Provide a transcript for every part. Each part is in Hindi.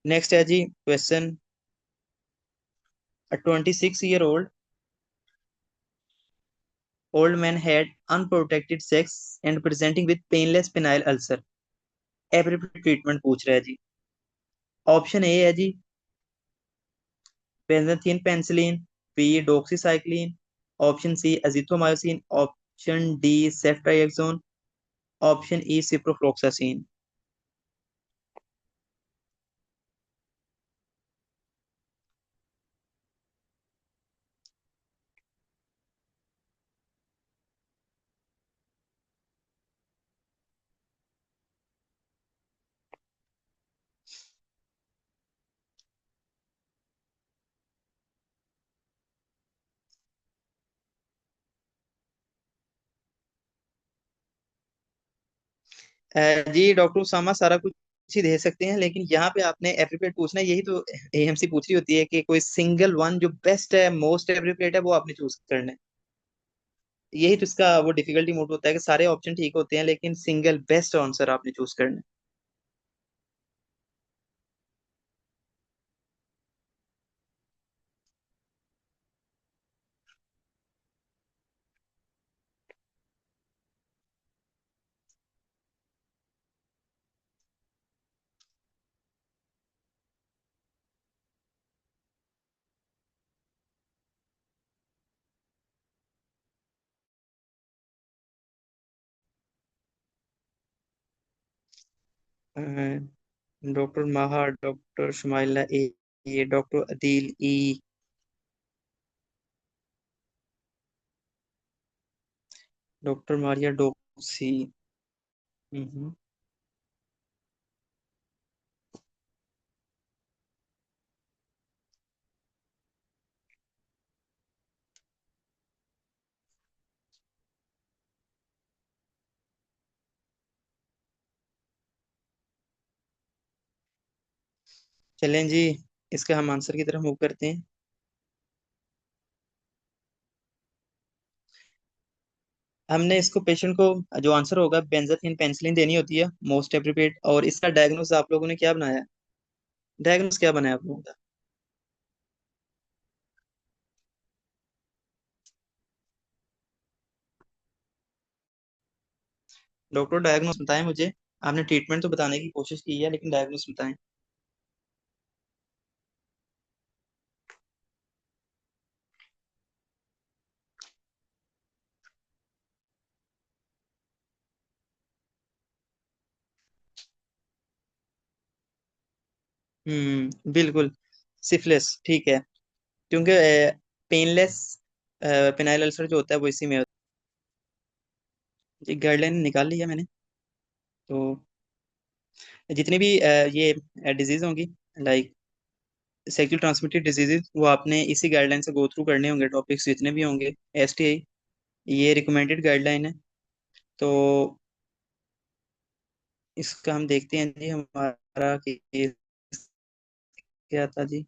नेक्स्ट है जी question. A 26-year-old old man had unprotected sex and presenting with painless penile ulcer. Appropriate treatment पूछ रहा है जी। ऑप्शन ए है जी benzathine penicillin, B doxycycline, option C azithromycin, option D ceftriaxone, option E ciprofloxacin. जी डॉक्टर उसामा सारा कुछ ही दे सकते हैं, लेकिन यहाँ पे आपने एप्रोप्रिएट पूछना है, यही तो एएमसी पूछ रही होती है कि कोई सिंगल वन जो बेस्ट है, मोस्ट एप्रोप्रिएट है, वो आपने चूज करना है। यही तो इसका वो डिफिकल्टी मोड होता है कि सारे ऑप्शन ठीक होते हैं लेकिन सिंगल बेस्ट आंसर आपने चूज करना है। डॉक्टर माहा, डॉक्टर शुमाइला ए, डॉक्टर अदील ई, डॉक्टर मारिया डोक्सी। हम्म। चलें जी, इसका हम आंसर की तरफ मूव करते हैं। हमने इसको पेशेंट को जो आंसर होगा बेंजाथीन पेनिसिलिन देनी होती है मोस्ट एप्रोप्रिएट, और इसका डायग्नोस आप लोगों ने क्या बनाया? डायग्नोस क्या बनाया आप लोगों का? डॉक्टर डायग्नोस बताएं मुझे। आपने ट्रीटमेंट तो बताने की कोशिश की है लेकिन डायग्नोस बताएं। बिल्कुल। सिफिलिस ठीक है, क्योंकि पेनलेस पेनाइल अल्सर जो होता है वो इसी में होता है। गाइडलाइन निकाल ली है मैंने। तो जितनी भी ये डिजीज होंगी, लाइक सेक्सुअल ट्रांसमिटेड डिजीजेज, वो आपने इसी गाइडलाइन से गो थ्रू करने होंगे, टॉपिक्स जितने भी होंगे। एसटीआई ये रिकमेंडेड गाइडलाइन है। तो इसका हम देखते हैं जी, हमारा केस क्या था जी?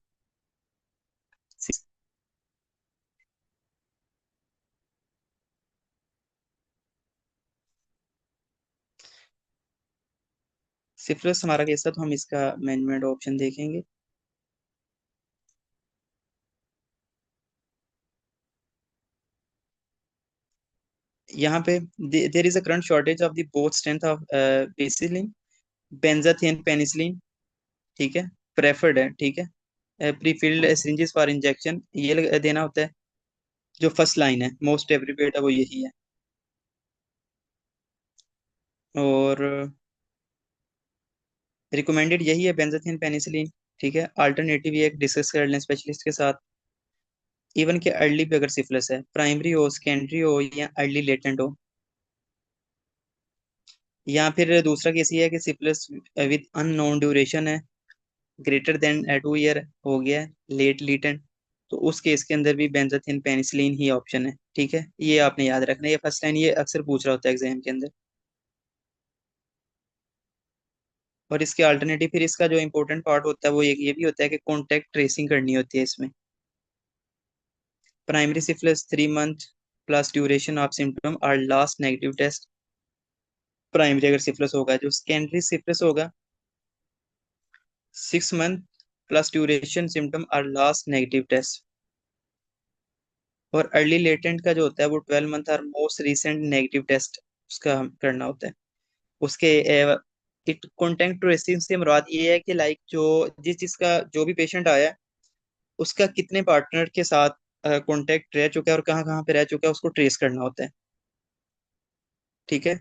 सिफिलिस हमारा केस था, तो हम इसका मैनेजमेंट ऑप्शन देखेंगे। यहाँ पे there is a current shortage of the both strength of penicillin, benzathine penicillin, ठीक है, प्रेफर्ड है, ठीक है। प्रीफिल्ड सिरिंजेस फॉर इंजेक्शन ये देना होता है। जो फर्स्ट लाइन है मोस्ट एप्रोप्रिएट है वो यही है। और रिकमेंडेड यही है बेंजाथिन पेनिसिलिन, ठीक है। अल्टरनेटिव ये डिस्कस कर लें स्पेशलिस्ट के साथ। इवन के अर्ली पे अगर सिफिलिस है, प्राइमरी हो, सेकेंडरी हो, या अर्ली लेटेंट हो, या फिर दूसरा केस ये है कि सिफिलिस विद अननोन ड्यूरेशन है, ग्रेटर देन 2 ईयर हो गया है, लेट लीटेंट, तो उस केस के अंदर भी बेंजाथिन पेनिसिलिन ही ऑप्शन है, ठीक है। ये आपने याद रखना है, ये फर्स्ट लाइन ये अक्सर पूछ रहा होता है एग्जाम के अंदर। और इसके अल्टरनेटिव फिर इसका जो इंपॉर्टेंट पार्ट होता है वो ये भी होता है कि कॉन्टेक्ट ट्रेसिंग करनी होती है इसमें। Primary syphilis 3 month plus duration of symptom are last negative test, primary अगर सिफिलिस होगा। जो सेकेंडरी सिफिलिस होगा, 6 month plus duration symptom are last negative test. और अर्ली लेटेंट का जो होता है वो 12 मंथ और मोस्ट रिसेंट नेगेटिव टेस्ट उसका हम करना होता है। उसके इट कॉन्टेक्ट ट्रेसिंग से मुराद ये है कि लाइक जो जिस जिसका जो भी पेशेंट आया है उसका कितने पार्टनर के साथ कांटेक्ट रह चुका है और कहाँ कहाँ पे रह चुका है उसको ट्रेस करना होता है। ठीक है।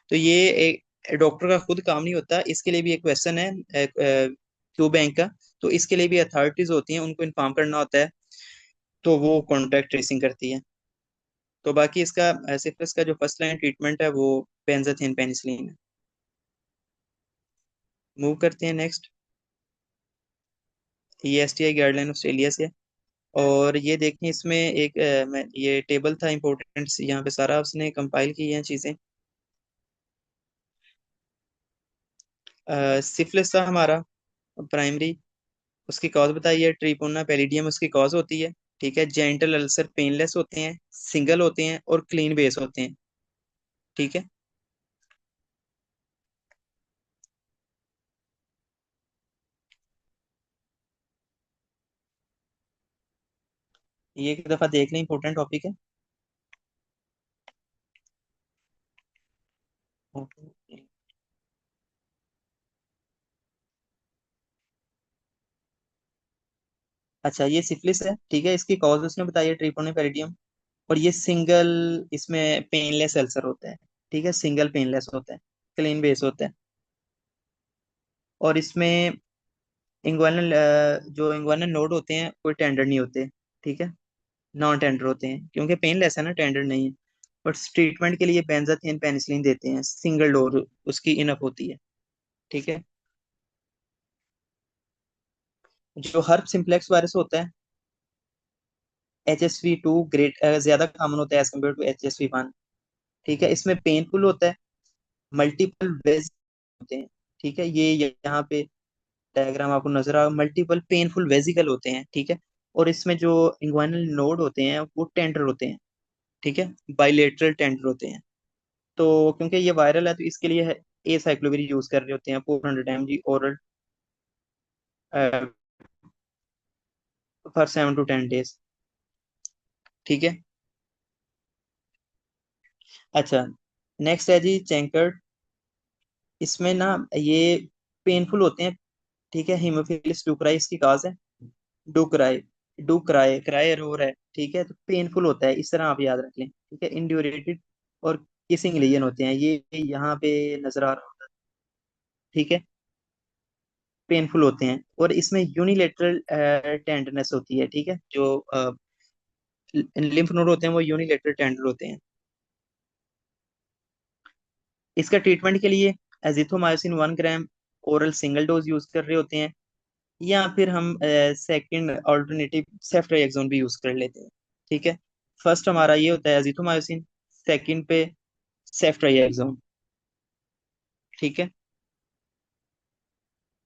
तो ये एक डॉक्टर का खुद काम नहीं होता, इसके लिए भी एक क्वेश्चन है क्यू बैंक का। तो इसके लिए भी अथॉरिटीज होती हैं, उनको इन्फॉर्म करना होता है, तो वो कांटेक्ट ट्रेसिंग करती है। तो बाकी इसका सिफिलिस का जो फर्स्ट लाइन ट्रीटमेंट है वो बेंजाथिन पेनिसिलिन है। मूव करते हैं नेक्स्ट। ये एसटीआई गाइडलाइन ऑस्ट्रेलिया से है। और ये देखें इसमें एक ये टेबल था इम्पोर्टेंट, यहाँ पे सारा उसने कंपाइल की हैं चीजें। सिफिलिस था हमारा प्राइमरी, उसकी कॉज बताइए, ट्रिपोना पैलिडियम उसकी कॉज होती है। ठीक है। जेंटल अल्सर पेनलेस होते हैं, सिंगल होते हैं और क्लीन बेस होते हैं। ठीक है। ये एक दफा देख लें, इंपॉर्टेंट टॉपिक है। अच्छा, ये सिफिलिस है। ठीक है। इसकी कॉज उसने बताई है, ट्रिपोना पैलिडियम। और ये सिंगल, इसमें पेनलेस अल्सर होता है। ठीक है, सिंगल पेनलेस होता है, क्लीन बेस होता है। और इसमें इंग्वानल जो इंग्वानल नोड होते हैं कोई टेंडर नहीं होते। ठीक है, नॉन टेंडर होते हैं क्योंकि पेनलेस है ना, टेंडर नहीं है। बट ट्रीटमेंट के लिए बेंजाथिन पेनिसिलिन देते हैं, सिंगल डोज उसकी इनफ होती है। ठीक है। जो हर्ब सिम्प्लेक्स वायरस होता है, HSV2 ग्रेट ज्यादा कॉमन होता है एज कम्पेयर टू HSV1। ठीक है। इसमें पेनफुल होता है, मल्टीपल वेज होते हैं। ठीक है, ये यहाँ पे डायग्राम आपको नजर आ, मल्टीपल पेनफुल वेजिकल होते हैं। ठीक है। और इसमें जो इंग्वानल नोड होते हैं वो टेंडर होते हैं। ठीक है, बाइलेटरल टेंडर होते हैं। तो क्योंकि ये वायरल है तो इसके लिए ए साइक्लोविर यूज कर रहे होते हैं 400 mg oral for 7 to 10 days। ठीक है। अच्छा, नेक्स्ट है जी चैंकर्ड। इसमें ना ये पेनफुल होते हैं। ठीक है, हीमोफिलिस डुक्राई इसकी काज है। डुक्राई, डुक्राई क्राई रो है। ठीक है, तो पेनफुल होता है, इस तरह आप याद रख लें। ठीक है, इंड्यूरेटेड और किसिंग लीजन होते हैं, ये यहाँ पे नजर आ रहा होता है। ठीक है, पेनफुल होते हैं और इसमें यूनिलेटरल टेंडरनेस होती है। ठीक है, जो लिम्फ नोड होते हैं वो यूनिलेटरल टेंडर होते हैं। इसका ट्रीटमेंट के लिए एजिथ्रोमाइसिन 1 ग्राम ओरल सिंगल डोज यूज कर रहे होते हैं, या फिर हम सेकंड ऑल्टरनेटिव सेफ्ट्राइएक्सोन भी यूज कर लेते हैं। ठीक है। फर्स्ट हमारा ये होता है एजिथ्रोमाइसिन, सेकंड पे सेफ्ट्राइएक्सोन। ठीक है।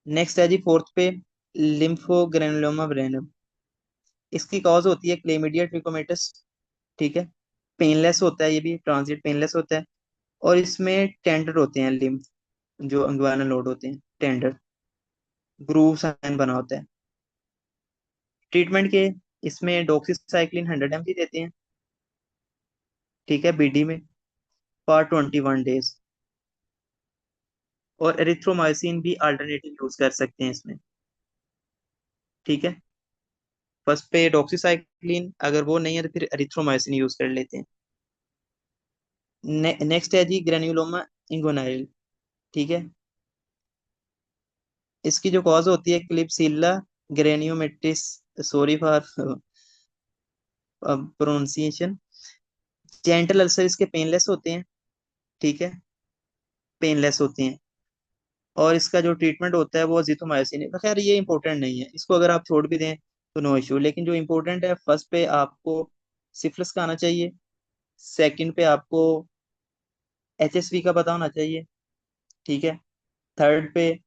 नेक्स्ट है जी फोर्थ पे लिम्फोग्रेनुलोमा ब्रेनम। इसकी कॉज होती है क्लेमिडिया ट्रिकोमेटस। ठीक है, पेनलेस होता है, ये भी ट्रांजिट पेनलेस होता है। और इसमें टेंडर होते हैं लिम्फ, जो अंगवाना नोड होते हैं टेंडर, ग्रूव साइन बना होता है। ट्रीटमेंट के इसमें डॉक्सीसाइक्लिन 100 mg देते हैं। ठीक है, BD में फॉर 21 days। और एरिथ्रोमाइसिन भी अल्टरनेटिव यूज कर सकते हैं इसमें। ठीक है, फर्स्ट पे डॉक्सीसाइक्लिन, अगर वो नहीं है तो फिर एरिथ्रोमाइसिन यूज कर लेते हैं। नेक्स्ट है जी ग्रेन्युलोमा इंगोनाइल। ठीक है, इसकी जो कॉज होती है Klebsiella granulomatis, sorry for pronunciation. Gentle ulcer इसके पेनलेस होते हैं। ठीक है, पेनलेस होते हैं। और इसका जो ट्रीटमेंट होता है वो अजिथ्रोमाइसिन है। खैर ये इंपॉर्टेंट नहीं है, इसको अगर आप छोड़ भी दें तो नो इशू, लेकिन जो इंपॉर्टेंट है फर्स्ट पे आपको सिफिलिस का आना चाहिए, सेकंड पे आपको HSV का पता होना चाहिए। ठीक है, थर्ड पे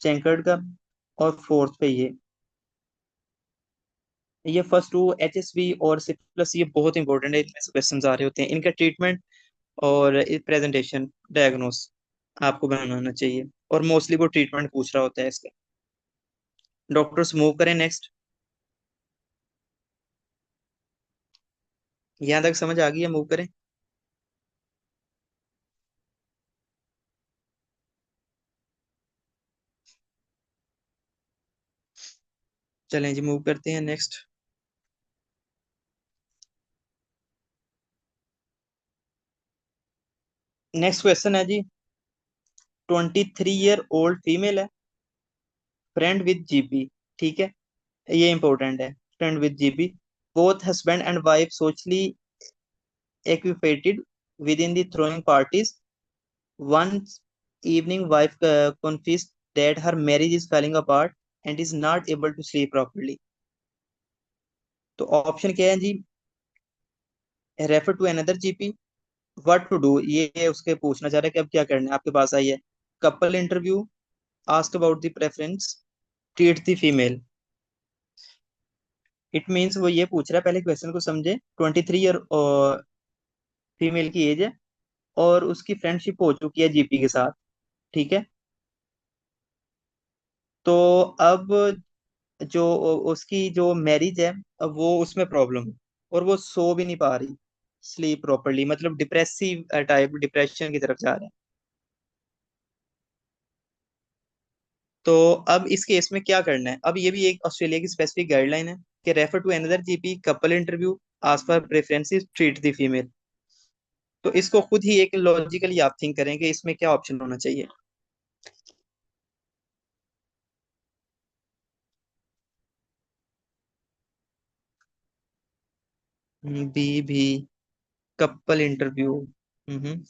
चैंकर्ड का, और फोर्थ पे ये फर्स्ट टू HSV और सिफिलिस ये बहुत इंपॉर्टेंट है, इनमें से क्वेश्चन आ रहे होते हैं। इनका ट्रीटमेंट और प्रेजेंटेशन डायग्नोस आपको बनाना आना चाहिए, और मोस्टली वो ट्रीटमेंट पूछ रहा होता है इसका। डॉक्टर्स मूव करें नेक्स्ट। यहाँ तक समझ आ गई है, मूव करें। चलें जी, मूव करते हैं नेक्स्ट। नेक्स्ट क्वेश्चन है जी। 23 ईयर ओल्ड फीमेल है, फ्रेंड विद जीपी। ठीक है, ये इंपॉर्टेंट है। Friend with GP, both husband and wife socially equipated within the throwing parties. One evening, wife confessed that her marriage is falling apart and is not able to sleep properly. तो ऑप्शन क्या है जी? Refer to another GP, what to do, ये उसके पूछना चाह रहा है कि अब क्या करना है, आपके पास आई है। Couple interview, ask about the preference, treat the female. It means वो ये पूछ रहा है, पहले क्वेश्चन को समझे। 23 ईयर फीमेल की एज है, और उसकी फ्रेंडशिप हो चुकी है जीपी के साथ। ठीक है, तो अब जो उसकी जो मैरिज है, अब वो उसमें प्रॉब्लम है, और वो सो भी नहीं पा रही स्लीप प्रॉपरली, मतलब डिप्रेसिव टाइप डिप्रेशन की तरफ जा रहा है। तो अब इस केस में क्या करना है? अब ये भी एक ऑस्ट्रेलिया की स्पेसिफिक गाइडलाइन है कि refer to another GP, couple interview, आज पर प्रेफरेंसेस, ट्रीट द फीमेल। तो इसको खुद ही एक लॉजिकली आप थिंक करें कि इसमें क्या ऑप्शन होना चाहिए। बी भी, कपल इंटरव्यू। हम्म।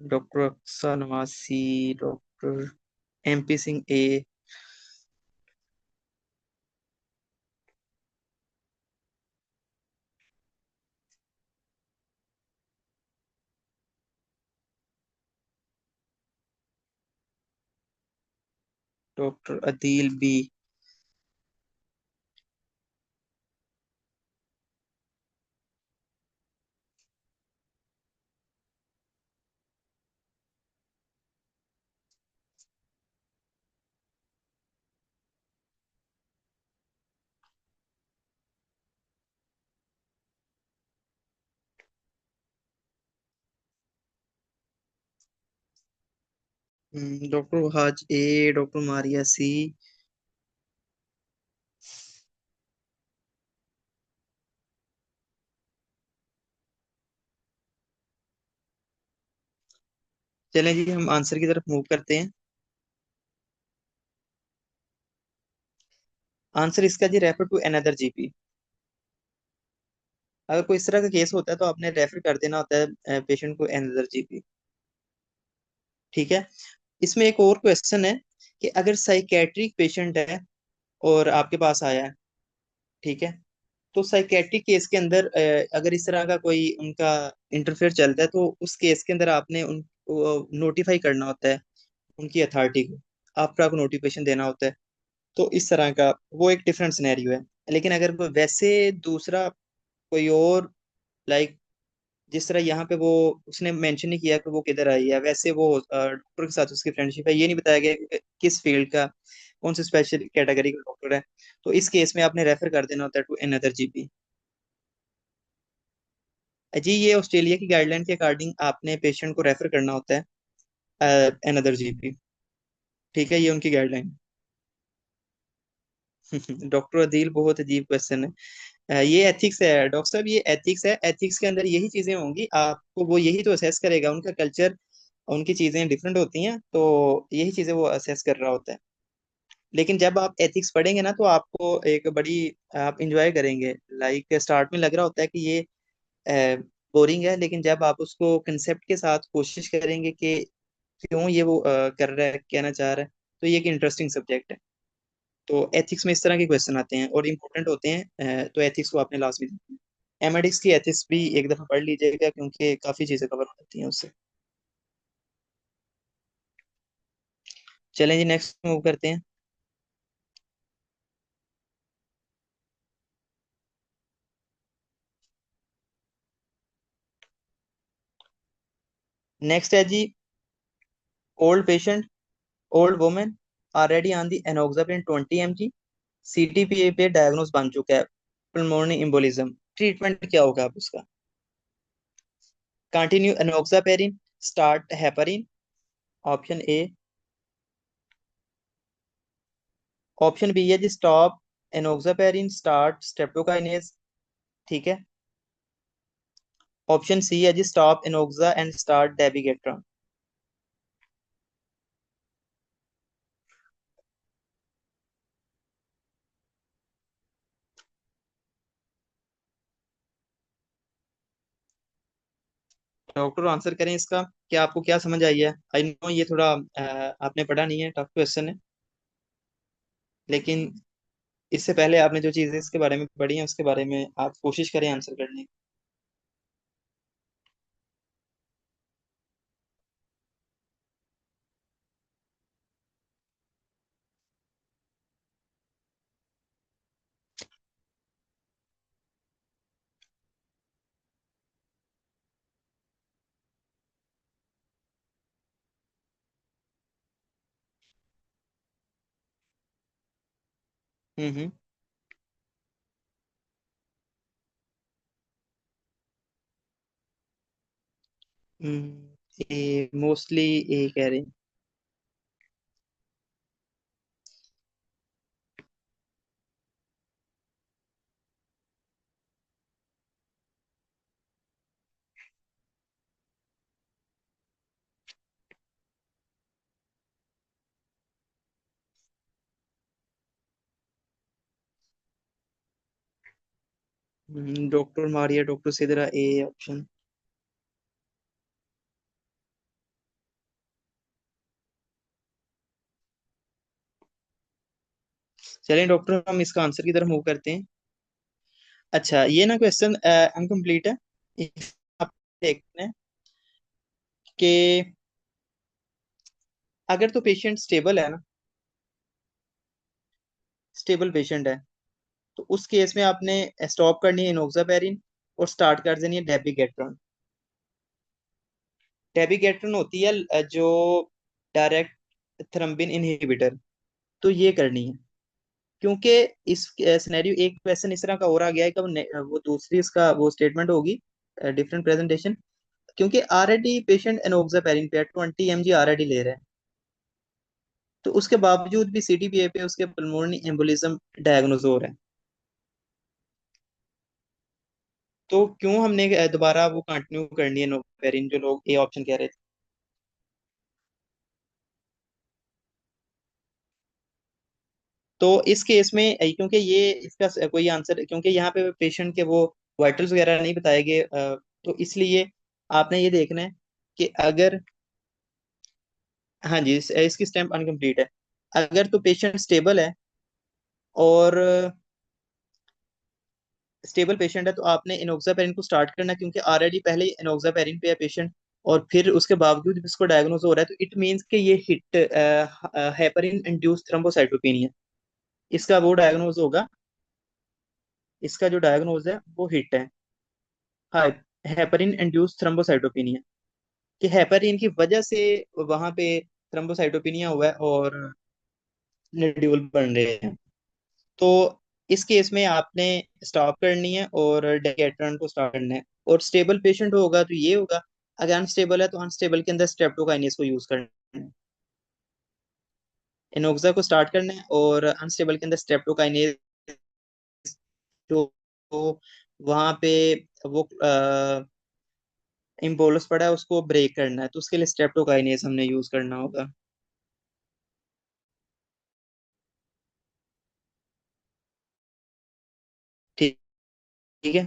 डॉक्टर अक्सा नवासी, डॉक्टर एमपी सिंह ए, डॉक्टर अदील बी। डॉक्टर हाज ए, डॉक्टर मारिया सी। चलें जी, हम आंसर की तरफ मूव करते हैं। आंसर इसका जी, रेफर टू अनदर जीपी। अगर कोई इस तरह का केस होता है तो आपने रेफर कर देना होता है पेशेंट को अनदर जीपी। ठीक है, इसमें एक और क्वेश्चन है कि अगर साइकेट्रिक पेशेंट है और आपके पास आया है, ठीक है, तो साइकेट्रिक केस के अंदर अगर इस तरह का कोई उनका इंटरफेयर चलता है, तो उस केस के अंदर आपने उनको नोटिफाई करना होता है, उनकी अथॉरिटी को आपका नोटिफिकेशन देना होता है। तो इस तरह का वो एक डिफरेंट सिनेरियो है। लेकिन अगर वो वैसे दूसरा कोई और, लाइक जिस तरह यहाँ पे वो उसने मेंशन नहीं किया कि वो किधर आई है, वैसे वो डॉक्टर के साथ उसकी फ्रेंडशिप है, ये नहीं बताया गया कि किस फील्ड का, कौन से स्पेशल कैटेगरी का डॉक्टर है। तो इस केस में आपने रेफर कर देना होता है टू अनदर जीपी। जी, ये ऑस्ट्रेलिया की गाइडलाइन के अकॉर्डिंग आपने पेशेंट को रेफर करना होता है अनदर जीपी। ठीक है, ये उनकी गाइडलाइन। डॉक्टर अदील, बहुत अजीब क्वेश्चन है। ये एथिक्स है डॉक्टर साहब, ये एथिक्स है। एथिक्स के अंदर यही चीजें होंगी, आपको वो यही तो असेस करेगा। उनका कल्चर, उनकी चीजें डिफरेंट होती हैं, तो यही चीजें वो असेस कर रहा होता है। लेकिन जब आप एथिक्स पढ़ेंगे ना, तो आपको एक बड़ी, आप इंजॉय करेंगे। लाइक स्टार्ट में लग रहा होता है कि ये बोरिंग है, लेकिन जब आप उसको कंसेप्ट के साथ कोशिश करेंगे कि क्यों ये वो कर रहा है, कहना चाह रहा है, तो ये एक इंटरेस्टिंग सब्जेक्ट है। तो एथिक्स में इस तरह के क्वेश्चन आते हैं और इम्पोर्टेंट होते हैं, तो एथिक्स को आपने लाजमी देखना है। एमेडिक्स की एथिक्स भी एक दफा पढ़ लीजिएगा, क्योंकि काफी चीजें कवर हो जाती हैं उससे। चलें जी, नेक्स्ट मूव करते हैं। नेक्स्ट है जी, old patient, old women already on the enoxaparin 20 mg, CTPA पे डायग्नोस बन चुका है, pulmonary embolism, ट्रीटमेंट क्या होगा आप उसका? Continue enoxaparin, start heparin, option A. Option B है जी स्टॉप एनोक्सापेरिन, स्टार्ट स्ट्रेप्टोकाइनेज, ठीक है। ऑप्शन सी है जी stop enoxa and start dabigatran. Doctor answer करें इसका, क्या आपको क्या समझ आई है? आई नो ये थोड़ा आपने पढ़ा नहीं है, टफ क्वेश्चन है, लेकिन इससे पहले आपने जो चीजें इसके बारे में पढ़ी हैं उसके बारे में आप कोशिश करें आंसर करने की। हम्म। ये मोस्टली ये कह रहे हैं doctor Maria, doctor Sidra, A option. चलें डॉक्टर, हम इसका आंसर की तरफ मूव करते हैं। अच्छा, ये ना क्वेश्चन अनकम्प्लीट है। आप देखते हैं कि अगर तो पेशेंट स्टेबल है ना, स्टेबल पेशेंट है, तो उस केस में आपने स्टॉप करनी है इनोक्सापेरिन और स्टार्ट कर देनी है डेबिगेट्रॉन। डेबिगेट्रॉन होती है जो डायरेक्ट थ्रम्बिन इनहिबिटर, तो ये करनी है। क्योंकि इस सिनेरियो एक क्वेश्चन इस तरह का हो रहा गया है कि वो दूसरी इसका वो स्टेटमेंट होगी, डिफरेंट प्रेजेंटेशन। क्योंकि ऑलरेडी पेशेंट एनोक्सापेरिन पे 20 mg ऑलरेडी ले रहे हैं, तो उसके बावजूद भी CTPA पे उसके पल्मोनरी एम्बोलिज्म डायग्नोज हो रहा है। तो क्यों हमने दोबारा वो कंटिन्यू करनी है नोपेरिन, जो लोग ए ऑप्शन कह रहे थे? तो इस केस में क्योंकि ये इसका कोई आंसर, क्योंकि यहाँ पे पेशेंट के वो वाइटल्स वगैरह नहीं बताए गए, तो इसलिए आपने ये देखना है कि अगर, हाँ जी, इसकी स्टैम्प अनकम्प्लीट है। अगर तो पेशेंट स्टेबल है और स्टेबल पेशेंट है, तो आपने इनोक्सापेरिन को स्टार्ट करना है, क्योंकि ऑलरेडी पहले ही इनोक्सापेरिन पे है पेशेंट, और फिर उसके बावजूद भी इसको डायग्नोज हो रहा है, तो इट मींस कि ये हिट हेपरिन इंड्यूस्ड थ्रोम्बोसाइटोपेनिया, इसका वो डायग्नोज होगा। इसका जो डायग्नोज है वो हिट है, हाँ, हेपरिन इंड्यूस्ड थ्रोम्बोसाइटोपेनिया, कि हेपरिन की वजह से वहां पे थ्रोम्बोसाइटोपेनिया हुआ है और नड्यूल बन रहे हैं। तो इस केस में आपने स्टॉप करनी है और डेकेट्रन को स्टार्ट करना है। और स्टेबल पेशेंट होगा तो ये होगा, अगर अनस्टेबल है तो अनस्टेबल के अंदर स्ट्रेप्टोकाइनेस को यूज करना है, इनोक्सा को स्टार्ट करना है, और अनस्टेबल के अंदर स्ट्रेप्टोकाइनेस जो वहां पे वो इम्बोलस पड़ा है उसको ब्रेक करना है, तो उसके लिए स्ट्रेप्टोकाइनेस हमने यूज करना होगा। ठीक, ठीक है।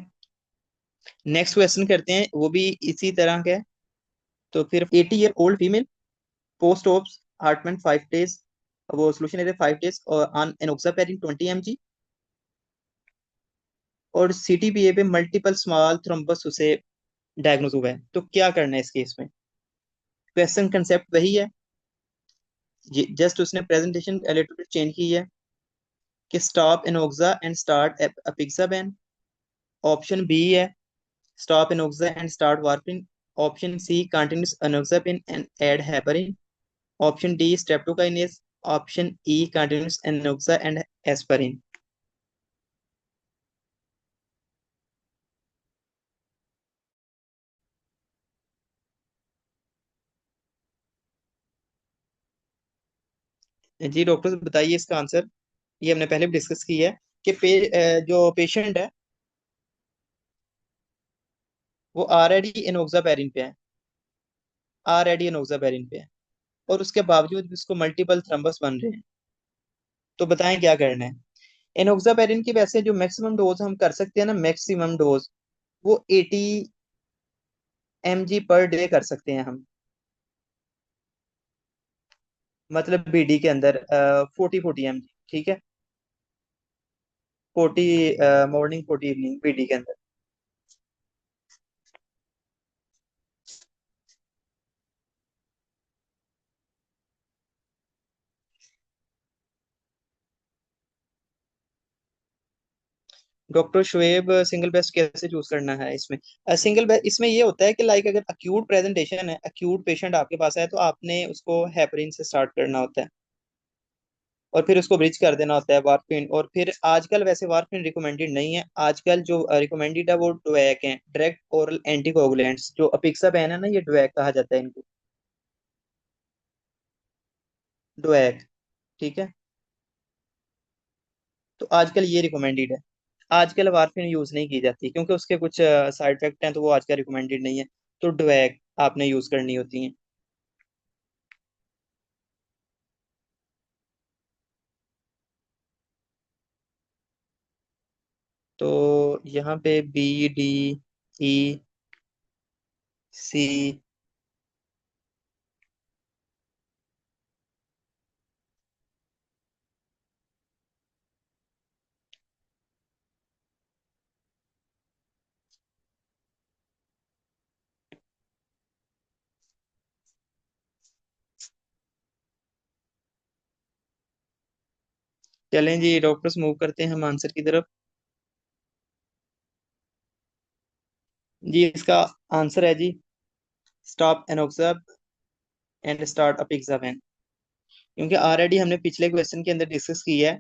नेक्स्ट क्वेश्चन करते हैं, वो भी इसी तरह का है। तो फिर 80 year old female, post ops Hartmann 5 days, वो सोल्यूशन एरिया 5 days और ऑन एनोक्सापेरिन 20 mg, और CTPA पे मल्टीपल स्मॉल थ्रोम्बस उसे डायग्नोज हुआ है, तो क्या करना है इस केस में? क्वेश्चन कंसेप्ट वही है, जस्ट उसने प्रेजेंटेशन लिटिल बिट चेंज की है, कि stop enoxa and start apixaban. Option B है stop enoxa and start warfarin. Option C continues enoxaparin and add heparin. Option D streptokinase, option E continues enoxa and aspirin. जी डॉक्टर बताइए इसका आंसर। ये हमने पहले भी डिस्कस की है कि जो पेशेंट है वो ऑलरेडी इनोक्सापैरिन पे है, ऑलरेडी इनोक्सापैरिन पे है, और उसके बावजूद भी उसको मल्टीपल थ्रम्बस बन रहे हैं। तो बताएं क्या करना है। इनोक्सापैरिन की वैसे जो मैक्सिमम डोज हम कर सकते हैं ना, मैक्सिमम डोज वो 80 mg पर डे कर सकते हैं हम। मतलब बीडी के अंदर 40 40 mg, ठीक है। 40 मॉर्निंग 40 इवनिंग बीडी के अंदर। डॉक्टर शुएब सिंगल बेस्ट कैसे चूज करना है इसमें? सिंगल बेस्ट इसमें ये होता है कि लाइक अगर अक्यूट प्रेजेंटेशन है, अक्यूट पेशेंट आपके पास है, तो आपने उसको हेपरिन से स्टार्ट करना होता है और फिर उसको ब्रिज कर देना होता है वारफिन। और फिर आजकल वैसे वारफिन रिकमेंडेड नहीं है, आजकल जो रिकमेंडेड है वो डुएक है, डायरेक्ट ओरल एंटीकोगुलेंट्स। जो अपिक्सापेन है ना, ये डुएक कहा जाता है इनको, डुएक, ठीक है। तो आजकल ये रिकमेंडेड है। आजकल वारफिन यूज नहीं की जाती क्योंकि उसके कुछ साइड इफेक्ट हैं, तो वो आजकल रिकमेंडेड नहीं है। तो डुएक आपने यूज करनी होती है। तो यहाँ पे बी, डी, ई, सी। चलें जी डॉक्टर्स, मूव करते हैं हम आंसर की तरफ। जी इसका आंसर है जी स्टॉप एनोक्सा एंड स्टार्ट अपिक्सावेन। क्योंकि ऑलरेडी हमने पिछले क्वेश्चन के अंदर डिस्कस किया है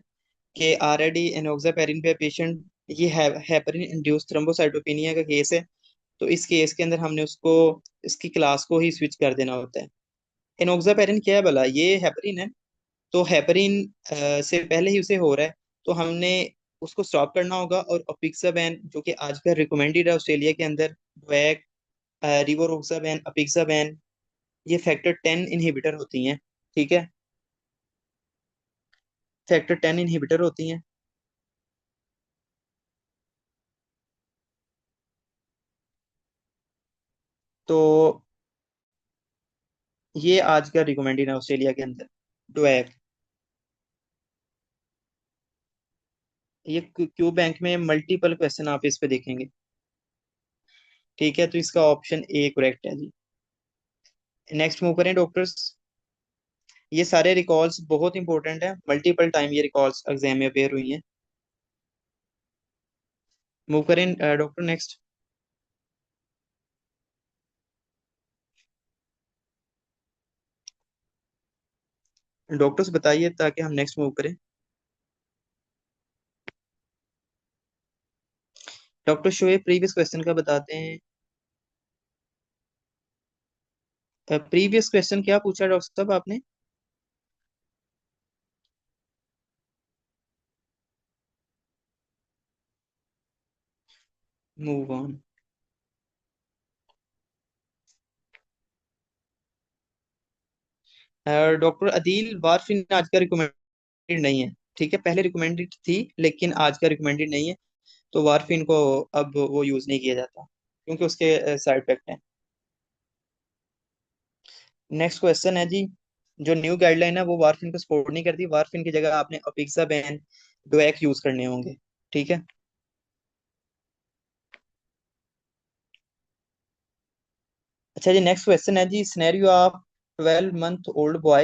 कि ऑलरेडी एनोक्सापेरिन पे पेशेंट, ये हेपरिन इंड्यूस थ्रोम्बोसाइटोपेनिया का केस है। तो इस केस के अंदर हमने उसको, इसकी क्लास को ही स्विच कर देना होता है। एनोक्सापेरिन क्या है भला? ये हेपरिन है। तो हेपरिन से पहले ही उसे हो रहा है, तो हमने उसको स्टॉप करना होगा। और अपिक्साबैन जो कि आजकल रिकमेंडेड है ऑस्ट्रेलिया के अंदर, डुएक, रिवोरोक्साबैन, अपिक्साबैन, ये फैक्टर 10 इनहिबिटर होती हैं, ठीक है। फैक्टर 10 इनहिबिटर होती हैं। तो ये आज का रिकमेंडेड है ऑस्ट्रेलिया के अंदर, डुएक। ये क्यू बैंक में मल्टीपल क्वेश्चन आप इस पे देखेंगे, ठीक है। तो इसका ऑप्शन ए करेक्ट है जी। नेक्स्ट मूव करें डॉक्टर्स। ये सारे रिकॉल्स बहुत इंपॉर्टेंट है, मल्टीपल टाइम ये रिकॉल्स एग्जाम में अपेयर हुई हैं। मूव करें डॉक्टर नेक्स्ट। डॉक्टर्स बताइए ताकि हम नेक्स्ट मूव करें। डॉक्टर शोएब प्रीवियस क्वेश्चन का बताते हैं। प्रीवियस क्वेश्चन क्या पूछा डॉक्टर साहब आपने? Move on. डॉक्टर अदील, वारफिन आज का रिकमेंडेड नहीं है, ठीक है। पहले रिकमेंडेड थी लेकिन आज का रिकमेंडेड नहीं है। तो वारफिन को अब वो यूज नहीं किया जाता क्योंकि उसके साइड इफेक्ट हैं। नेक्स्ट क्वेश्चन है जी। जो न्यू गाइडलाइन है वो वारफिन को सपोर्ट नहीं करती, वारफिन की जगह आपने अपिक्साबेन, डोएक यूज करने होंगे, ठीक है। अच्छा जी नेक्स्ट क्वेश्चन है जी। Scenario of 12 month old boy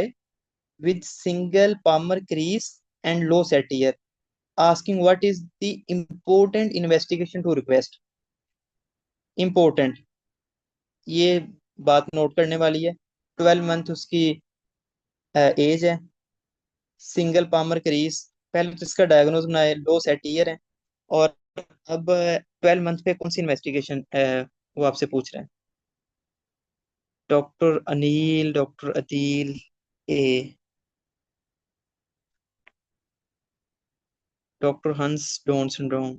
with single palmar crease and low satire, asking what is the important investigation to request। important, ये बात नोट करने वाली है। 12 मंथ उसकी एज है, सिंगल पामर क्रीज। पहले तो इसका डायग्नोज बनाए, लो सेट ईयर है। और अब 12 मंथ पे कौन सी इन्वेस्टिगेशन वो आपसे पूछ रहे हैं? Doctor Anil, doctor Adeel, A, doctor Hans Down syndrome.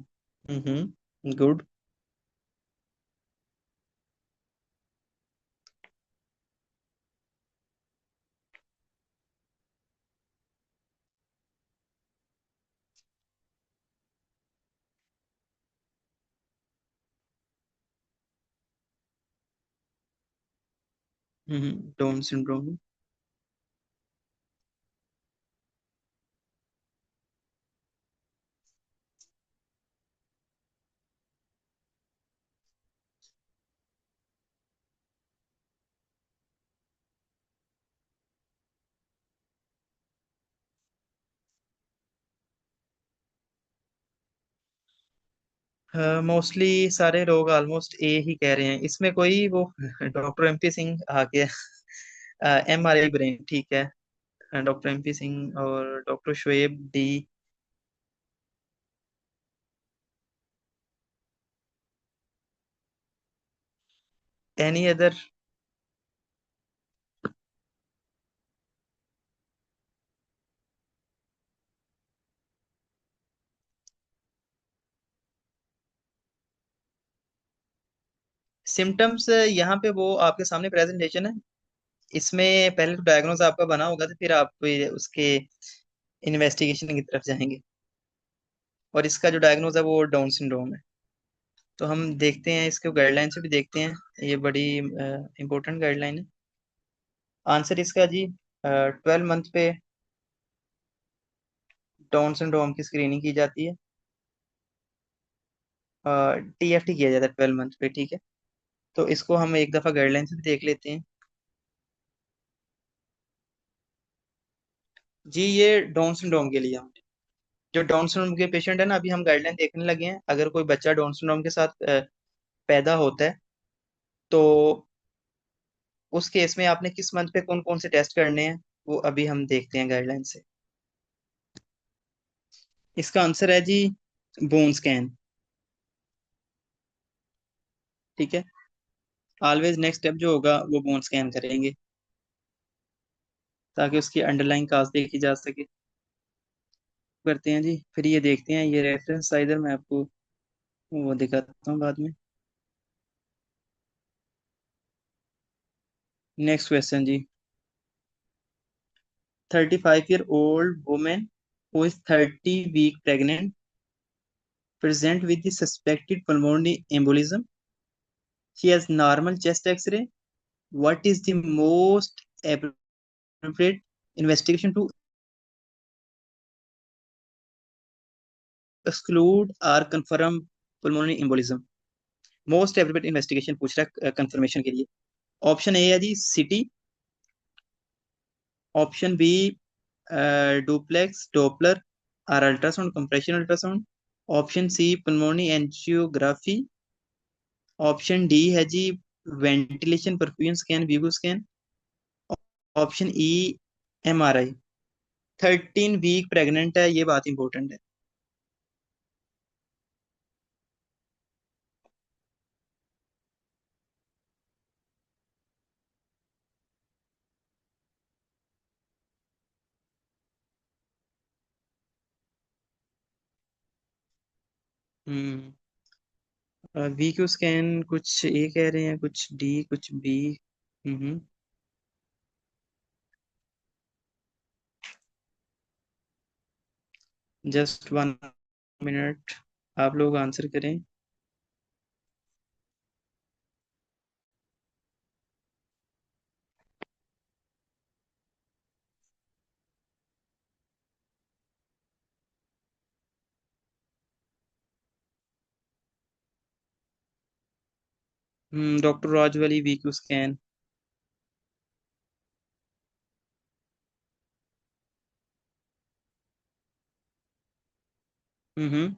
Good. Down syndrome. Mostly सारे लोग ऑलमोस्ट ए ही कह रहे हैं, इसमें कोई वो डॉक्टर एमपी सिंह आ गया। एमआरआई ब्रेन, ठीक है। डॉक्टर एमपी सिंह और doctor Shoaib D. Any other? Symptoms यहाँ पे वो आपके सामने प्रेजेंटेशन है। इसमें पहले तो डायग्नोज आपका बना होगा, तो फिर आप उसके इन्वेस्टिगेशन की तरफ जाएंगे। और इसका जो डायग्नोज है वो डाउन सिंड्रोम है। तो हम देखते हैं, इसके गाइडलाइन से भी देखते हैं, ये बड़ी इंपॉर्टेंट गाइडलाइन है। आंसर इसका जी, 12 मंथ पे डाउन सिंड्रोम की स्क्रीनिंग की जाती है। टीएफटी किया जाता है 12 मंथ पे, ठीक है। तो इसको हम एक दफा गाइडलाइन से भी देख लेते हैं। जी ये डाउन सिंड्रोम के लिए हम, जो डाउन सिंड्रोम के पेशेंट है ना, अभी हम गाइडलाइन देखने लगे हैं। अगर कोई बच्चा डाउन सिंड्रोम के साथ पैदा होता है, तो उस केस में आपने किस मंथ पे कौन कौन से टेस्ट करने हैं, वो अभी हम देखते हैं गाइडलाइन से। इसका आंसर है जी बोन स्कैन, ठीक है। ऑलवेज नेक्स्ट स्टेप जो होगा वो बोन स्कैन करेंगे, ताकि उसकी अंडरलाइन काज देखी जा सके। करते हैं जी, फिर ये देखते हैं, ये रेफरेंस इधर मैं आपको वो दिखाता हूँ बाद में। नेक्स्ट क्वेश्चन जी। 35-year-old woman who is 30 week pregnant present with the suspected pulmonary embolism. She has normal chest X-ray. What is the most appropriate investigation to exclude or confirm pulmonary embolism? Most appropriate investigation पूछ रहा है कंफर्मेशन के लिए। ऑप्शन ए है जी CT, option B duplex Doppler और ultrasound, compression ultrasound, option C pulmonary angiography, option D है जी वेंटिलेशन परफ्यूजन स्कैन वीगो scan, option E MRI. 13 week pregnant है, ये बात इंपॉर्टेंट है। हम्म वीक्यू स्कैन कुछ ए कह रहे हैं, कुछ डी, कुछ बी। हम्म जस्ट 1 मिनट, आप लोग आंसर करें। डॉक्टर राज वाली वीक्यू स्कैन। हम्म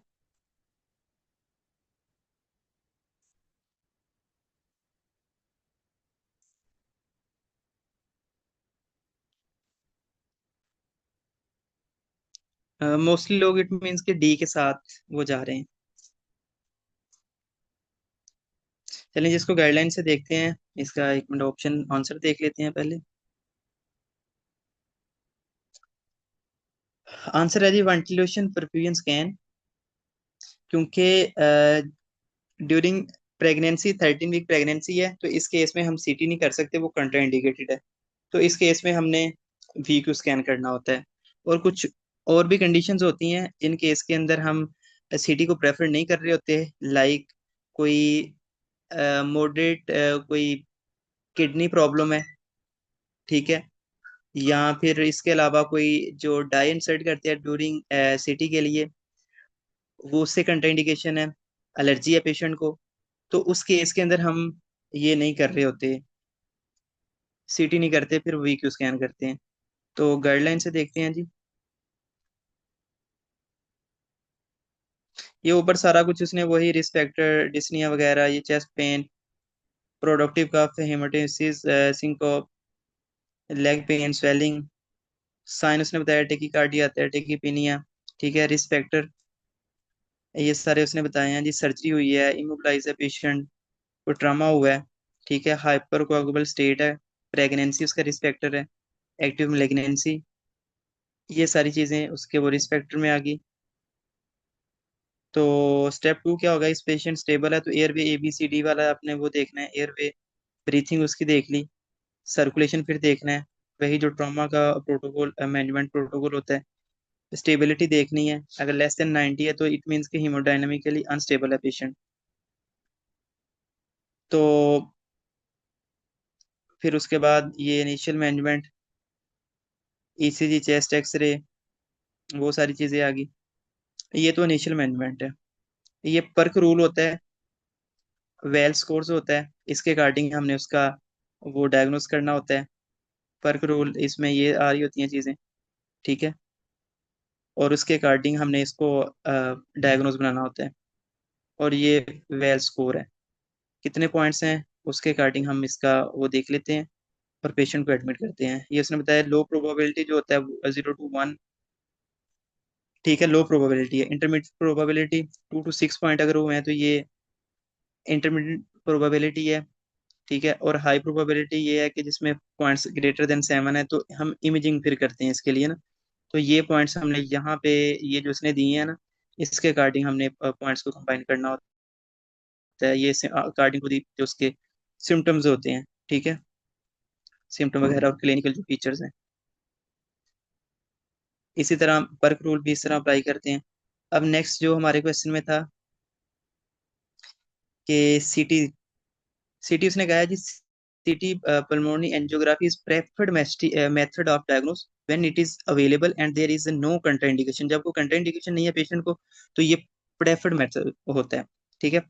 मोस्टली लोग इट मीन्स के डी के साथ वो जा रहे हैं। चलिए जिसको गाइडलाइन से देखते हैं, इसका एक मिनट ऑप्शन आंसर देख लेते हैं पहले। आंसर है जी वेंटिलेशन परफ्यूजन स्कैन। क्योंकि ड्यूरिंग प्रेगनेंसी 13 वीक प्रेगनेंसी है, तो इस केस में हम सीटी नहीं कर सकते, वो कंट्राइंडिकेटेड है। तो इस केस में हमने वीक्यू स्कैन करना होता है। और कुछ और भी कंडीशंस होती हैं जिन केस के अंदर हम सीटी को प्रेफर नहीं कर रहे होते, लाइक कोई मॉडरेट कोई किडनी प्रॉब्लम है, ठीक है, या फिर इसके अलावा कोई जो डाई इंसर्ट करते हैं ड्यूरिंग सीटी के लिए, वो उससे कंट्राइंडिकेशन है, एलर्जी है पेशेंट को, तो उस केस के अंदर हम ये नहीं कर रहे होते, सीटी नहीं करते, फिर वीक्यू स्कैन करते हैं। तो गाइडलाइन से देखते हैं जी। ये ऊपर सारा कुछ उसने वही रिस्क फैक्टर, डिस्निया वगैरह, ये chest pain, productive cough, haematemesis, syncope, leg pain, swelling, sign उसने बताया, टेकिकार्डिया आता है, टेकिपीनिया, ठीक है, रिस्क फैक्टर ये सारे उसने बताए हैं जी। सर्जरी हुई है, इमोबिलाइज है पेशेंट, को ट्रामा हुआ है, ठीक है, हाइपर कोagulable स्टेट है, प्रेगनेंसी उसका रिस्क फैक्टर है, एक्टिव मैलिग्नेंसी, ये सारी चीजें उसके वो रिस्क फैक्टर में आ गई। तो स्टेप टू क्या होगा, इस पेशेंट स्टेबल है तो एयरवे ABCD वाला आपने वो देखना है, एयरवे ब्रीथिंग उसकी देख ली, सर्कुलेशन फिर देखना है, वही जो ट्रॉमा का प्रोटोकॉल मैनेजमेंट प्रोटोकॉल होता है, स्टेबिलिटी देखनी है। अगर लेस देन 90 है तो इट मीन्स कि हीमोडायनामिकली अनस्टेबल है पेशेंट। तो फिर उसके बाद ये initial management, ECG, chest x ray, वो सारी चीजें आ गई। ये तो इनिशियल मैनेजमेंट है। ये पर्क रूल होता है, वेल स्कोर्स होता है, इसके अकॉर्डिंग हमने उसका वो डायग्नोस करना होता है। पर्क रूल इसमें ये आ रही होती हैं चीजें, ठीक है, और उसके अकॉर्डिंग हमने इसको डायग्नोस बनाना होता है। और ये वेल स्कोर है, कितने पॉइंट्स हैं उसके अकॉर्डिंग हम इसका वो देख लेते हैं और पेशेंट को एडमिट करते हैं। ये उसने बताया लो प्रोबेबिलिटी जो होता है 0 to 1, ठीक है, लो प्रोबेबिलिटी है। इंटरमीडिएट प्रोबेबिलिटी 2 to 6 पॉइंट अगर हुए हैं तो ये इंटरमीडिएट प्रोबेबिलिटी है, ठीक है। और हाई प्रोबेबिलिटी ये है कि जिसमें पॉइंट्स ग्रेटर देन 7 है, तो हम इमेजिंग फिर करते हैं इसके लिए ना। तो ये पॉइंट्स हमने यहाँ पे ये जो इसने दिए हैं ना, इसके अकॉर्डिंग हमने पॉइंट्स को कंबाइन करना होता है, ये अकॉर्डिंग टू दी जो उसके सिम्टम्स होते हैं, ठीक है, सिम्टम वगैरह और क्लिनिकल जो फीचर्स हैं। इसी तरह पर्क रूल भी इस तरह अप्लाई करते हैं। अब नेक्स्ट जो हमारे क्वेश्चन में था कि सीटी, सीटी उसने कहा है जी, CT pulmonary angiography is preferred method of diagnosis when it is available and there is no contraindication. जब कोई कंट्राइंडिकेशन नहीं है पेशेंट को, तो ये प्रेफर्ड मेथड होता है, ठीक है,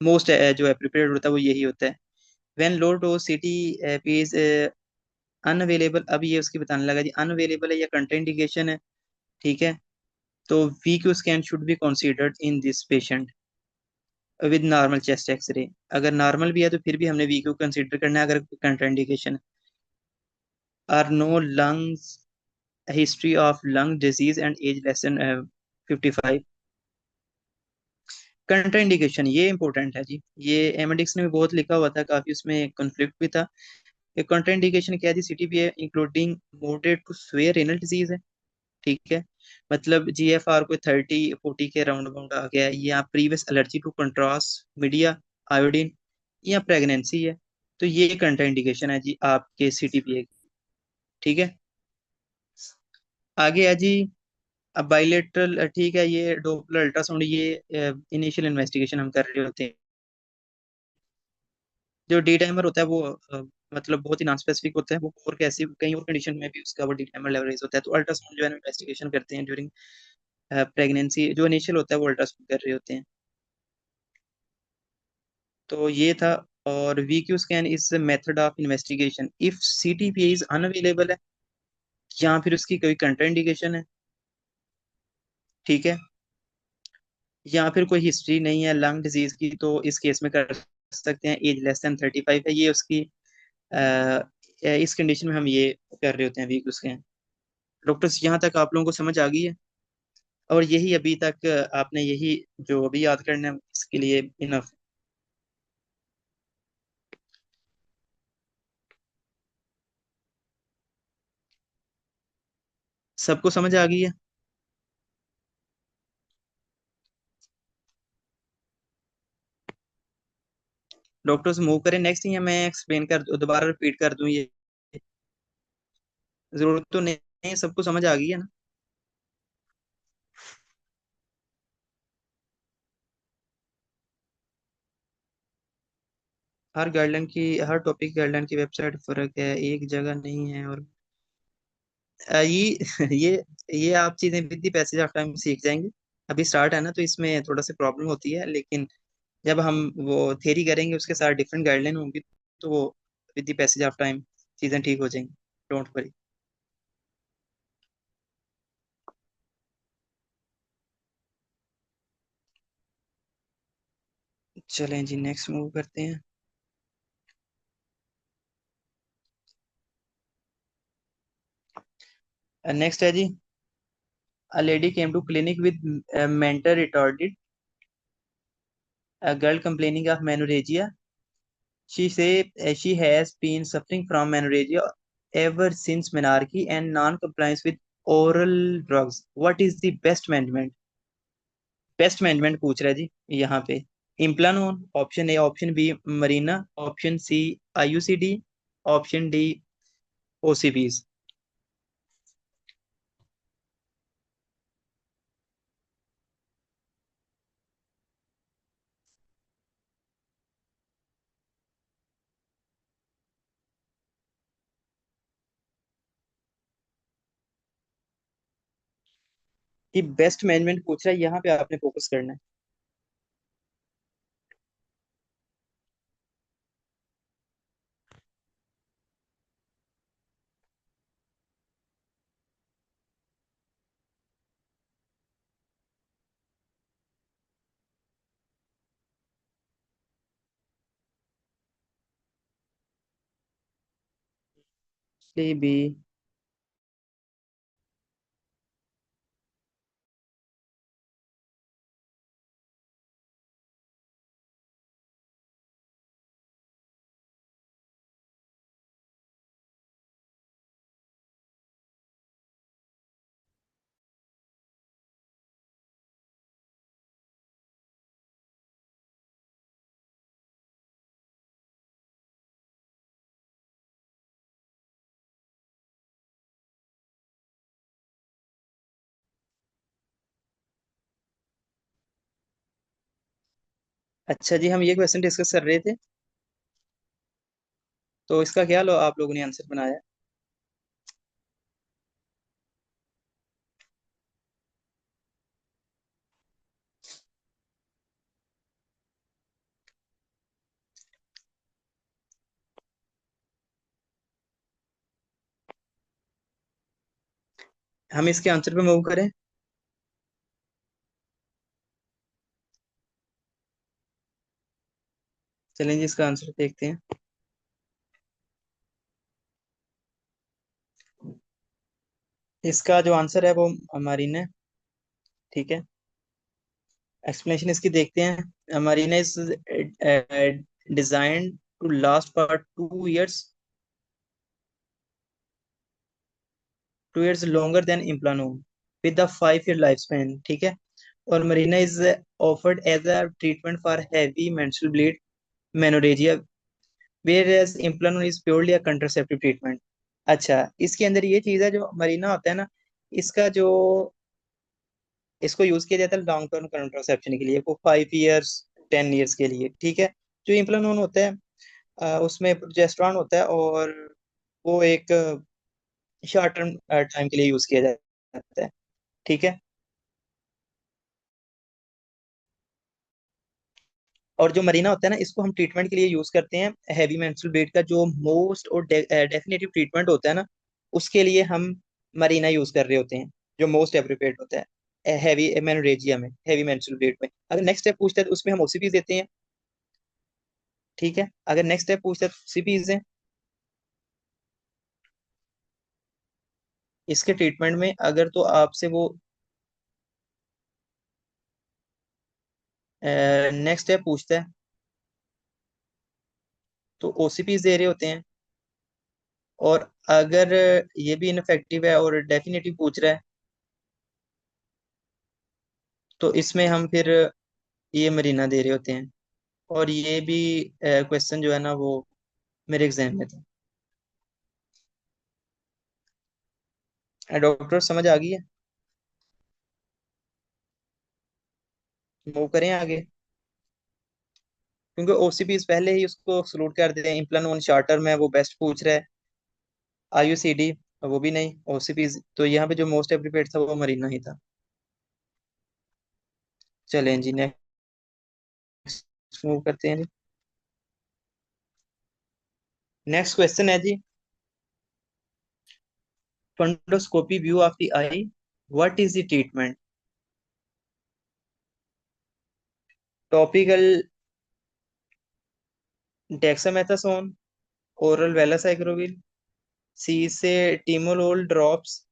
मोस्ट जो एप्रोप्रिएट होता है वो यही होता है। व्हेन लो डोज सीटी इज अनअवेलेबल, अब ये उसकी बताने लगा जी, अनअवेलेबल है या कंट्राइंडिकेशन है, ठीक है, तो VQ scan should be considered in this patient with normal chest x ray. अगर नॉर्मल भी है तो फिर भी हमने वीक्यू कंसीडर करना है अगर contraindication. Are no lungs, history of lung disease and age less than 55। Contraindication ये इंपॉर्टेंट है जी, ये एमेडिक्स ने भी बहुत लिखा हुआ था, काफी उसमें कॉन्फ्लिक्ट भी था। कंट्राइंडिकेशन क्या है जी, CTP है including moderate to severe renal disease है, ठीक है, मतलब GFR कोई 30-40 के राउंड अबाउंड आ गया है, या previous allergy to contrast media, iodine, या प्रेगनेंसी है, तो ये कंट्राइंडिकेशन है जी आपके CTPA की, ठीक है। आगे है जी, अब बाइलेटरल, ठीक है, ये डोपलर अल्ट्रासाउंड, ये इनिशियल इन्वेस्टिगेशन हम कर रहे होते हैं। जो डी टाइमर होता है वो मतलब बहुत ही नॉन स्पेसिफिक होता है, वो और कैसी कई और कंडीशन में भी उसका वो डी टाइमर लेवल रेज होता है। तो अल्ट्रासाउंड जो है इन्वेस्टिगेशन करते हैं ड्यूरिंग प्रेगनेंसी, जो इनिशियल होता है वो अल्ट्रासाउंड कर रहे होते हैं। तो ये था। और VQ scan is method of investigation if CTPA is unavailable है, या फिर उसकी कोई कंट्राइंडिकेशन है, ठीक है, या फिर कोई हिस्ट्री नहीं है लंग डिजीज की, तो इस केस में कर सकते हैं। एज लेस देन 35 है, ये उसकी इस कंडीशन में हम ये कर रहे होते हैं VQ स्कैन। डॉक्टर्स यहाँ तक आप लोगों को समझ आ गई है? और यही अभी तक आपने यही जो अभी याद करना है इसके लिए इनफ। सबको समझ आ गई है? डॉक्टर से मूव करें नेक्स्ट, या मैं एक्सप्लेन कर दोबारा रिपीट कर दूं ये? जरूरत तो नहीं है, सबको समझ आ गई है ना? हर गाइडलाइन की, हर टॉपिक गाइडलाइन की वेबसाइट फर्क है, एक जगह नहीं है। और ये ये ये आप चीजें with the passage of time सीख जाएंगे। अभी स्टार्ट है ना, तो इसमें थोड़ा सा प्रॉब्लम होती है, लेकिन जब हम वो थ्योरी करेंगे उसके साथ डिफरेंट गाइडलाइन होंगी, तो वो with the passage of time चीजें ठीक हो जाएंगी। Don't worry. चलें जी, नेक्स्ट मूव करते हैं। नेक्स्ट है जी, a lady came to clinic with mental retarded, a girl complaining of menorrhagia. She say she has been suffering from menorrhagia ever since menarche and non-compliance with oral drugs. What is the best management? Best management पूछ रहा है जी यहाँ पे। Implanon, option A, option B Mirena, option C IUCD, option D OCPs. ये बेस्ट मैनेजमेंट पूछ रहा है, यहाँ पे आपने फोकस करना है। C B. अच्छा जी, हम ये क्वेश्चन डिस्कस कर रहे थे, तो इसका क्या लो आप लोगों ने आंसर बनाया? हम इसके आंसर पे मूव करें? चलें जी, इसका आंसर देखते हैं। इसका जो आंसर है वो हमारी ने, ठीक है। एक्सप्लेनेशन इसकी देखते हैं। Mirena is designed to last for 2 years, 2 years longer than implanon with a 5 year lifespan, ठीक है। और Mirena is offered as a treatment for heavy menstrual bleed menorrhagia, whereas implanon is purely a contraceptive treatment। अच्छा, इसके अंदर ये चीज है, जो मरीना होता है ना, इसका जो इसको यूज किया जाता है लॉन्ग टर्म कंट्रासेप्शन के लिए, वो 5 years 10 years के लिए, ठीक है। जो इम्प्लानोन होता है उसमें प्रोजेस्टेरॉन होता है, और वो एक शॉर्ट टर्म टाइम के लिए यूज किया जाता है, ठीक है। और जो मरीना होता है ना, इसको हम ट्रीटमेंट के लिए यूज करते हैं। हैवी मेंस्ट्रुअल ब्लीड का जो मोस्ट और डेफिनेटिव ट्रीटमेंट होता है ना, उसके लिए हम मरीना यूज कर रहे होते हैं, जो मोस्ट एप्रोप्रिएट होता है हैवी मेनोरेजिया में, हैवी मेंस्ट्रुअल ब्लीड में। अगर नेक्स्ट स्टेप पूछता है तो उसमें हम ओसीपी देते हैं, ठीक है। अगर नेक्स्ट स्टेप पूछता है तो सीपी दें। इसके ट्रीटमेंट में अगर तो आपसे वो नेक्स्ट है, पूछता है तो ओसीपीज दे रहे होते हैं, और अगर ये भी इनफेक्टिव है और डेफिनेटिव पूछ रहा है, तो इसमें हम फिर ये मरीना दे रहे होते हैं। और ये भी क्वेश्चन जो है ना वो मेरे एग्जाम में था। डॉक्टर समझ आ गई है? मूव करें आगे, क्योंकि ओसीपीज पहले ही उसको एक्सक्लूड कर देते हैं। इम्प्लानोन चार्टर में वो बेस्ट पूछ रहा है, आईयूसीडी वो भी नहीं, ओसीपीज तो यहाँ पे जो मोस्ट एप्रोप्रिएट था वो मरीना ही था। चलें जी, नेक्स्ट मूव करते हैं जी। नेक्स्ट क्वेश्चन है जी, fundoscopy view of the eye, what is the treatment? Topical dexamethasone, oral valaciclovir, C से टिमोलोल ड्रॉप्स,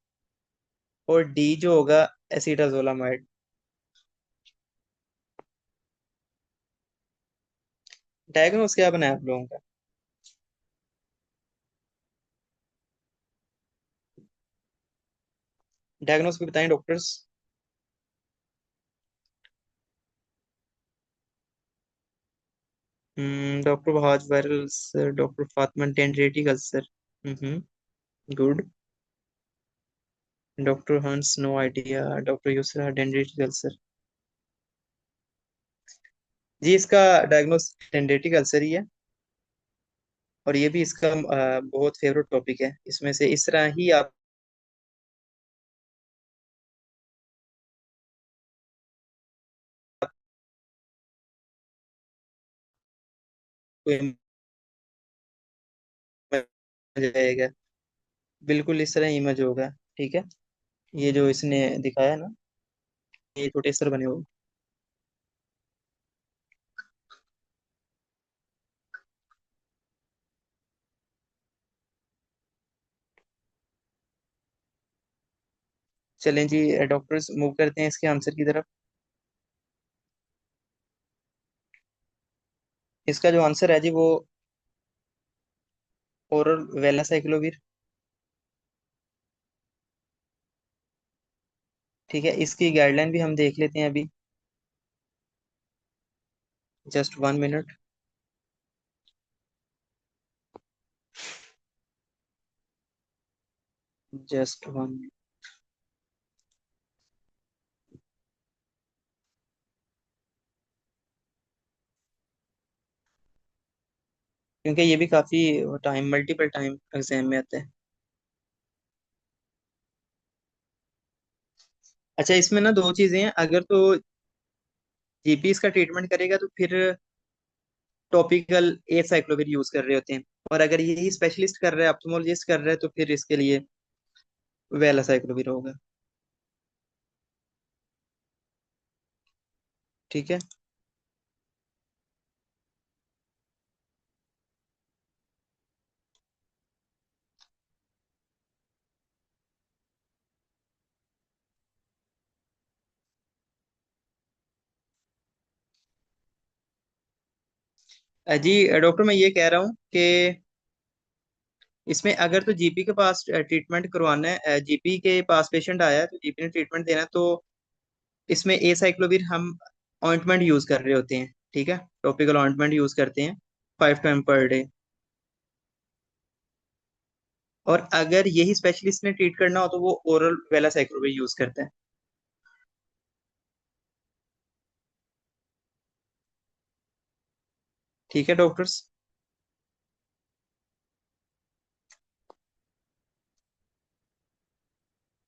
और डी जो होगा एसिटाजोलामाइड। डायग्नोस क्या बनाया आप लोगों का? डायग्नोस भी बताएं doctors. Doctor Bahaj viral sir, doctor Fatima dendritic ulcer. Hmm, good. Doctor Hans no idea, doctor Yusra dendritic ulcer. जी इसका डायग्नोस डेंड्रेटिक अल्सर ही है, और ये भी इसका बहुत फेवरेट टॉपिक है। इसमें से इस तरह ही आपको इमेज आएगा, बिल्कुल इस तरह इमेज होगा। ठीक है, ये जो इसने दिखाया ना, ये छोटे सर बने हुए। चलें जी डॉक्टर्स, मूव करते हैं इसके आंसर की तरफ। इसका जो आंसर है जी वो ओरल वेलासाइक्लोविर। ठीक है, इसकी गाइडलाइन भी हम देख लेते हैं अभी। Just 1 minute. Just 1 minute. क्योंकि ये भी काफी टाइम, मल्टीपल टाइम एग्जाम में आता है। अच्छा, इसमें ना दो चीजें हैं। अगर तो जीपी इसका ट्रीटमेंट करेगा तो फिर टॉपिकल ए साइक्लोविर यूज कर रहे होते हैं, और अगर यही स्पेशलिस्ट कर रहा है, ऑप्थेल्मोलॉजिस्ट कर रहा है, तो फिर इसके लिए वेला साइक्लोविर होगा। ठीक है। जी डॉक्टर मैं ये कह रहा हूँ कि इसमें अगर तो जीपी के पास ट्रीटमेंट करवाना है, जीपी के पास पेशेंट आया है तो जीपी ने ट्रीटमेंट देना है, तो इसमें ए साइक्लोविर हम ऑइंटमेंट यूज कर रहे होते हैं। ठीक है, टॉपिकल ऑइंटमेंट यूज करते हैं 5 टाइम पर डे। और अगर यही स्पेशलिस्ट ने ट्रीट करना हो तो वो ओरल वेला साइक्लोविर यूज करता है। ठीक है डॉक्टर्स,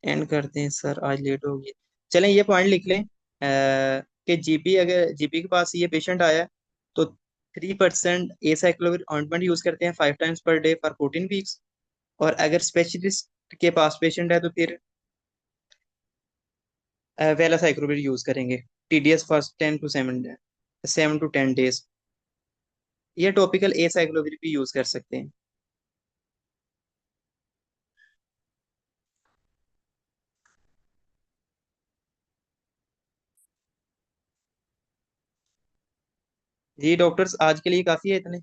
एंड करते हैं सर, आज लेट हो गया। चलें ये पॉइंट लिख लें कि जीपी, अगर जीपी के पास ये पेशेंट आया है, तो 3% ए साइक्लोविर ऑइंटमेंट यूज करते हैं 5 times per day for 14 weeks. और अगर स्पेशलिस्ट के पास पेशेंट है तो फिर वेला साइक्लोविर यूज करेंगे, टीडीएस फर्स्ट 7 to 10 डेज। ये टॉपिकल ए साइक्लोविर भी यूज कर सकते हैं। जी डॉक्टर्स आज के लिए काफी है इतने।